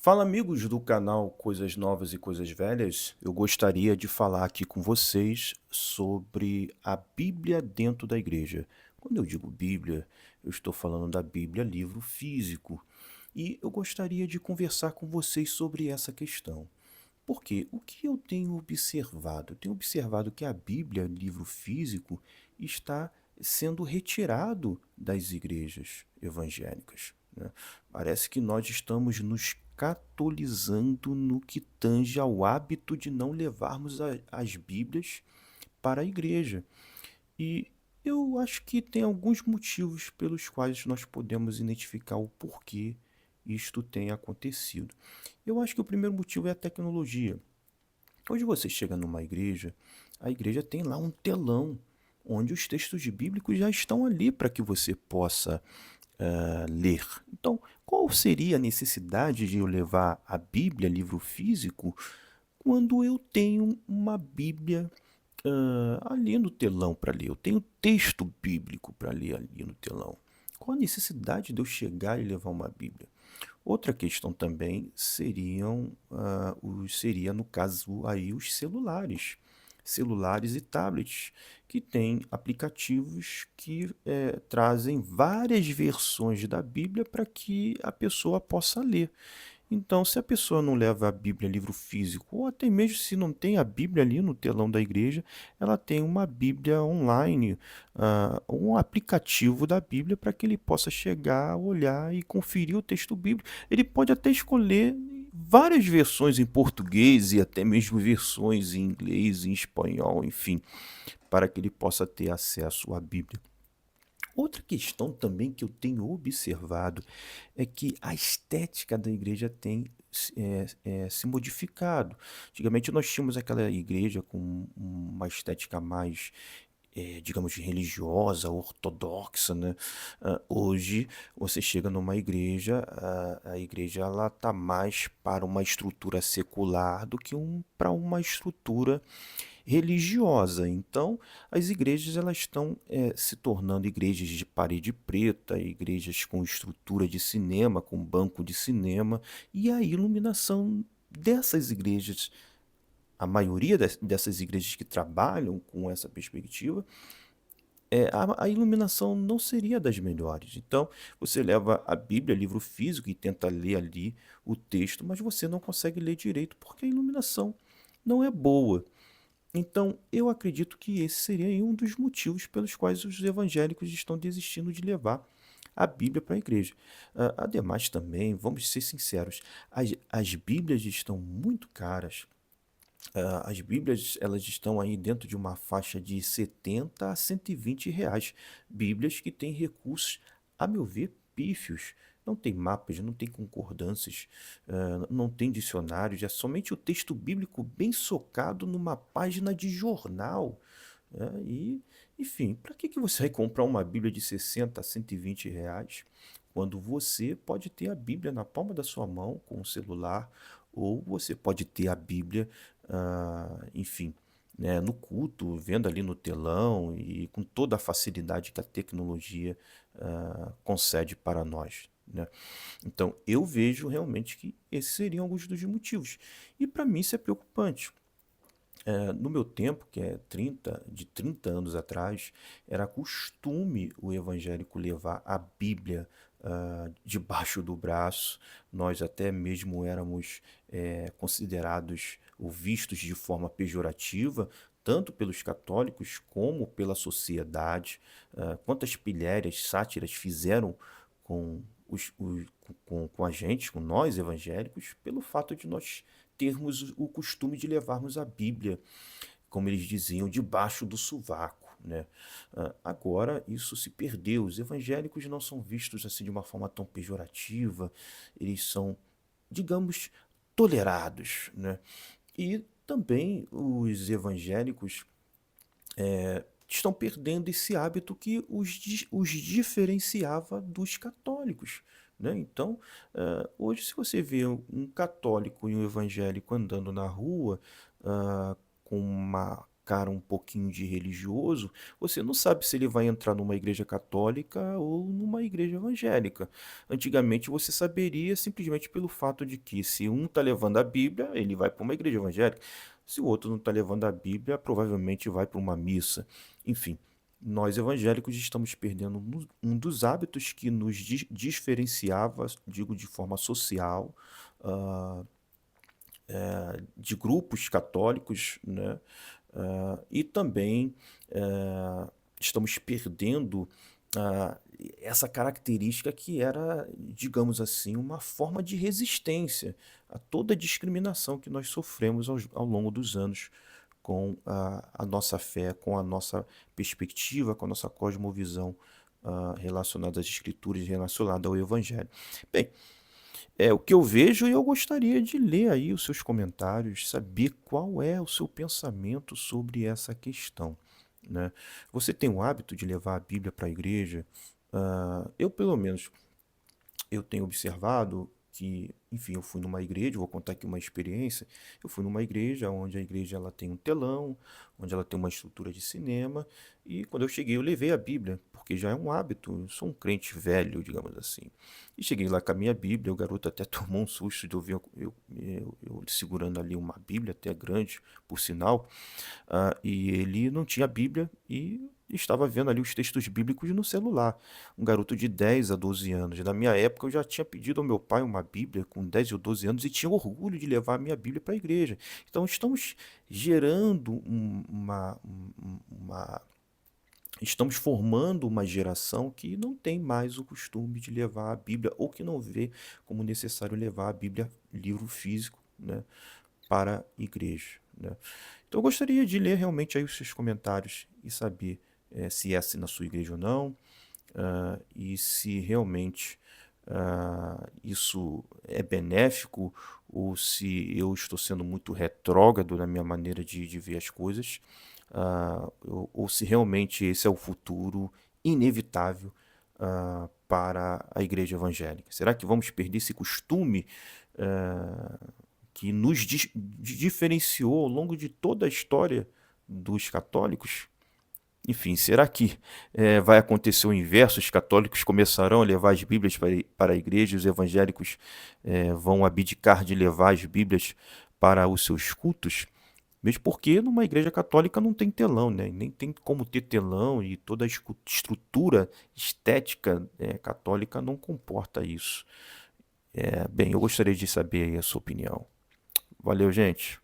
Fala, amigos do canal Coisas Novas e Coisas Velhas. Eu gostaria de falar aqui com vocês sobre a Bíblia dentro da igreja. Quando eu digo Bíblia, eu estou falando da Bíblia, livro físico. E eu gostaria de conversar com vocês sobre essa questão. Porque o que eu tenho observado? Eu tenho observado que a Bíblia, livro físico, está sendo retirado das igrejas evangélicas, né? Parece que nós estamos nos catolizando no que tange ao hábito de não levarmos as Bíblias para a igreja. E eu acho que tem alguns motivos pelos quais nós podemos identificar o porquê isto tem acontecido. Eu acho que o primeiro motivo é a tecnologia. Hoje você chega numa igreja, a igreja tem lá um telão onde os textos bíblicos já estão ali para que você possa ler. Então, qual seria a necessidade de eu levar a Bíblia, livro físico, quando eu tenho uma Bíblia ali no telão para ler? Eu tenho texto bíblico para ler ali no telão. Qual a necessidade de eu chegar e levar uma Bíblia? Outra questão também seria no caso aí os celulares e tablets, que têm aplicativos que trazem várias versões da Bíblia para que a pessoa possa ler. Então, se a pessoa não leva a Bíblia, livro físico, ou até mesmo se não tem a Bíblia ali no telão da igreja, ela tem uma Bíblia online, um aplicativo da Bíblia para que ele possa chegar, olhar e conferir o texto bíblico. Ele pode até escolher várias versões em português e até mesmo versões em inglês, em espanhol, enfim, para que ele possa ter acesso à Bíblia. Outra questão também que eu tenho observado é que a estética da igreja tem se modificado. Antigamente nós tínhamos aquela igreja com uma estética mais, digamos, religiosa, ortodoxa, né? Hoje você chega numa igreja, a igreja ela tá mais para uma estrutura secular do que para uma estrutura religiosa. Então, as igrejas elas estão se tornando igrejas de parede preta, igrejas com estrutura de cinema, com banco de cinema, e a iluminação dessas igrejas, a maioria dessas igrejas que trabalham com essa perspectiva, a iluminação não seria das melhores. Então, você leva a Bíblia, livro físico, e tenta ler ali o texto, mas você não consegue ler direito porque a iluminação não é boa. Então, eu acredito que esse seria aí um dos motivos pelos quais os evangélicos estão desistindo de levar a Bíblia para a igreja. Ademais, também, vamos ser sinceros, as Bíblias estão muito caras. As Bíblias elas estão aí dentro de uma faixa de 70 a 120 reais. Bíblias que têm recursos, a meu ver, pífios. Não tem mapas, não tem concordâncias, não tem dicionários, é somente o texto bíblico bem socado numa página de jornal, né? Enfim, para que você vai comprar uma Bíblia de 60 a 120 reais quando você pode ter a Bíblia na palma da sua mão com o celular, ou você pode ter a Bíblia, enfim, né, no culto, vendo ali no telão e com toda a facilidade que a tecnologia concede para nós, né? Então, eu vejo realmente que esses seriam alguns dos motivos. E para mim isso é preocupante. No meu tempo, que é de 30 anos atrás, era costume o evangélico levar a Bíblia debaixo do braço. Nós até mesmo éramos considerados ou vistos de forma pejorativa, tanto pelos católicos como pela sociedade. Quantas pilhérias, sátiras fizeram com, com a gente, com nós evangélicos, pelo fato de nós termos o costume de levarmos a Bíblia, como eles diziam, debaixo do sovaco, né? Agora isso se perdeu. Os evangélicos não são vistos assim de uma forma tão pejorativa, eles são, digamos, tolerados, né? E também os evangélicos estão perdendo esse hábito que os diferenciava dos católicos, né? Então, hoje, se você vê um católico e um evangélico andando na rua, com cara um pouquinho de religioso, você não sabe se ele vai entrar numa igreja católica ou numa igreja evangélica. Antigamente você saberia simplesmente pelo fato de que se um está levando a Bíblia, ele vai para uma igreja evangélica. Se o outro não está levando a Bíblia, provavelmente vai para uma missa. Enfim, nós evangélicos estamos perdendo um dos hábitos que nos diferenciava, digo de forma social, ah, de grupos católicos, né? E também estamos perdendo ah, essa característica que era, digamos assim, uma forma de resistência a toda a discriminação que nós sofremos ao longo dos anos com a nossa fé, com a nossa perspectiva, com a nossa cosmovisão relacionada às escrituras, relacionada ao Evangelho. Bem, é o que eu vejo e eu gostaria de ler aí os seus comentários, saber qual é o seu pensamento sobre essa questão, né? Você tem o hábito de levar a Bíblia para a igreja? Eu, pelo menos, eu tenho observado que, enfim, eu fui numa igreja, vou contar aqui uma experiência. Eu fui numa igreja onde a igreja ela tem um telão, onde ela tem uma estrutura de cinema, e quando eu cheguei eu levei a Bíblia, porque já é um hábito, eu sou um crente velho, digamos assim. E cheguei lá com a minha Bíblia, o garoto até tomou um susto de eu ver eu segurando ali uma Bíblia, até grande, por sinal, e ele não tinha Bíblia e estava vendo ali os textos bíblicos no celular. Um garoto de 10 a 12 anos. Na minha época, eu já tinha pedido ao meu pai uma Bíblia com 10 ou 12 anos e tinha orgulho de levar a minha Bíblia para a igreja. Então, estamos gerando uma. Estamos formando uma geração que não tem mais o costume de levar a Bíblia ou que não vê como necessário levar a Bíblia, livro físico, né, para a igreja, né? Então eu gostaria de ler realmente aí os seus comentários e saber se é assim na sua igreja ou não, e se realmente isso é benéfico ou se eu estou sendo muito retrógrado na minha maneira de ver as coisas, ou se realmente esse é o futuro inevitável para a igreja evangélica. Será que vamos perder esse costume que nos diferenciou ao longo de toda a história dos católicos? Enfim, será que vai acontecer o inverso? Os católicos começarão a levar as Bíblias para a igreja, e os evangélicos vão abdicar de levar as Bíblias para os seus cultos? Mesmo porque numa igreja católica não tem telão, né? Nem tem como ter telão e toda a estrutura estética católica não comporta isso. Bem, eu gostaria de saber aí a sua opinião. Valeu, gente.